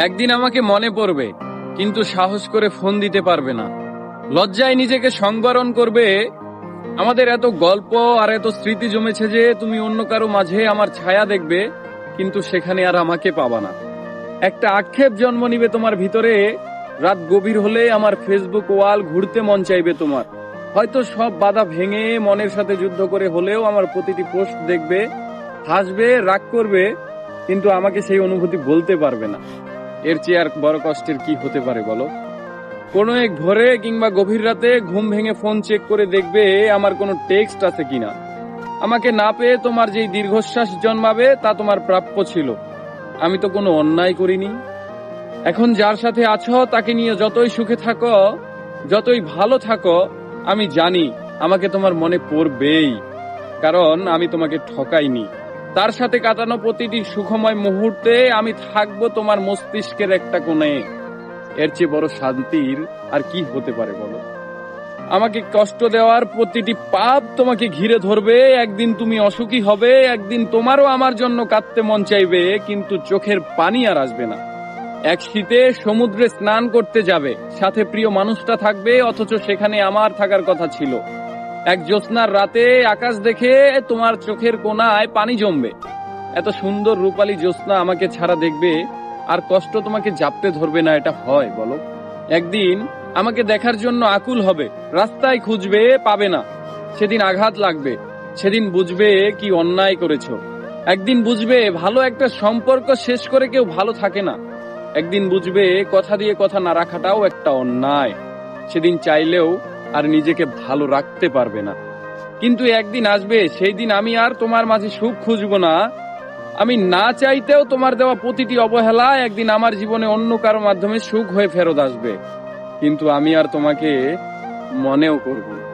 একদিন আমাকে মনে পড়বে, কিন্তু সাহস করে ফোন দিতে পারবে না। লজ্জায় নিজেকে সংবরণ করবে। আমাদের এত গল্প আর এত স্মৃতি জমেছে যে তুমি অন্য কারো মাঝে আমার ছায়া দেখবে, কিন্তু সেখানে আর আমাকে পাবা না। একটা আক্ষেপ জন্ম নিবে তোমার ভিতরে। রাত গভীর হলে আমার ফেসবুক ওয়াল ঘুরতে মন চাইবে তোমার। হয়তো সব বাধা ভেঙে মনের সাথে যুদ্ধ করে হলেও আমার প্রতিটি পোস্ট দেখবে, হাসবে, রাগ করবে, কিন্তু আমাকে সেই অনুভূতি বলতে পারবে না। এর চেয়ে আর বড় কষ্টের কি হতে পারে বলো? কোনো এক ভোরে কিংবা গভীর রাতে ঘুম ভেঙে ফোন চেক করে দেখবে আমার কোনো টেক্সট আছে কিনা। আমাকে না পেয়ে তোমার যেই দীর্ঘশ্বাস জন্মাবে তা তোমার প্রাপ্য ছিল। আমি তো কোনো অন্যায় করিনি। এখন যার সাথে আছো তাকে নিয়ে যতই সুখে থাকো, যতই ভালো থাকো, আমি জানি আমাকে তোমার মনে পড়বেই, কারণ আমি তোমাকে ঠকাইনি। তার সাথে কাটানো প্রতিটি সুখময় মুহূর্তে আমি থাকবো তোমার মস্তিষ্কের একটা কোণে। এর চেয়ে বড় শান্তির আর কি হতে পারে বলো? আমাকে কষ্ট দেওয়ার প্রতিটি পাপ তোমাকে ঘিরে ধরবে। একদিন তুমি অসুখী হবে, একদিন তোমারও আমার জন্য কাঁদতে মন চাইবে, কিন্তু চোখের পানি আর আসবে না। এক শীতে সমুদ্রে স্নান করতে যাবে, সাথে প্রিয় মানুষটা থাকবে, অথচ সেখানে আমার থাকার কথা ছিল। এক জ্যোৎস্নার রাতে আকাশ দেখে তোমার চোখের কোণায় পানি জমবে। এত সুন্দর রূপালী জ্যোৎস্না আমাকে ছাড়া দেখবে, আর কষ্ট তোমাকে জাপটে ধরবে না। এটা হয় বলো? একদিন আমাকে দেখার জন্য আকুল হবে, রাস্তায় খুঁজবে, পাবে না। সেদিন আঘাত লাগবে, সেদিন বুঝবে কি অন্যায় করেছো। একদিন বুঝবে ভালো একটা সম্পর্ক শেষ করে কেউ ভালো থাকে না। একদিন বুঝবে কথা দিয়ে কথা না রাখাটাও একটা অন্যায়। সেদিন চাইলেও আর নিজেকে ভালো রাখতে পারবে না। কিন্তু একদিন আসবে, সেই দিন আমি আর তোমার মাঝে সুখ খুঁজবো না। আমি না চাইতেও তোমার দেওয়া প্রতিটি অবহেলা একদিন আমার জীবনে অন্য কারো মাধ্যমে সুখ হয়ে ফেরত আসবে, কিন্তু আমি আর তোমাকে মনেও করব না।